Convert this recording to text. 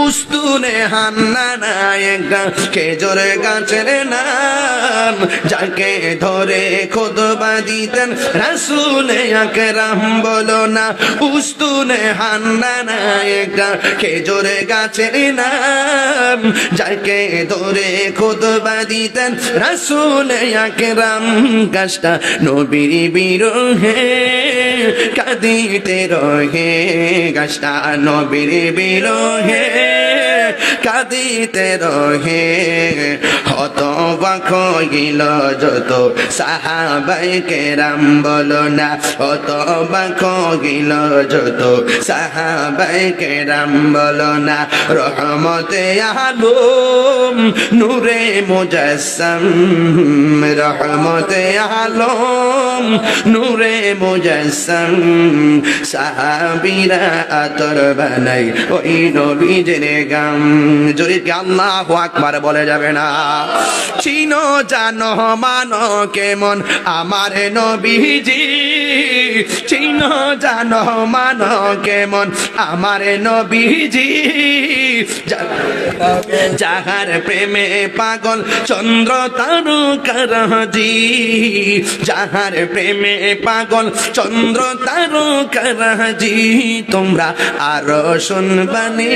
উস্তুনে হান্নানা একটা খেজুর গাছের নাম, যাকে ধরে খুতবা দিতেন রাসূলে আকরাম। বলো না উস্তুনে হান্নানা একটা খেজুর গাছের নাম, যাকে ধরে খুতবা দিতেন রাসূলে আকরাম। গাছটা নবীর বিরহে কাঁদিতে রহে, গাছটা নবীর বিরহে কাঁদিতে রহে। হতবাক হইল যত সাহাবায়ে কেরাম। বলো না হতবাক হইল যত সাহাবায়ে কেরাম। বলো না রহমতে আলম নূরে মুজাসসাম, রহমতে আলম নূরে মুজাসসাম। সাহাবীরা আতর বানাই ওই নবীজির গাম। জোরে কি আল্লাহু আকবার বলে যাবে না? চিনো জানো মানো কেমন আমার নবীজি, চিনো জানো মানো কেমন আমার নবীজি। যাহার প্রেমে পাগল চন্দ্র তারকারাজি, যাহার প্রেমে পাগল চন্দ্র তারকারাজি। তোমরা আরো শুনবানি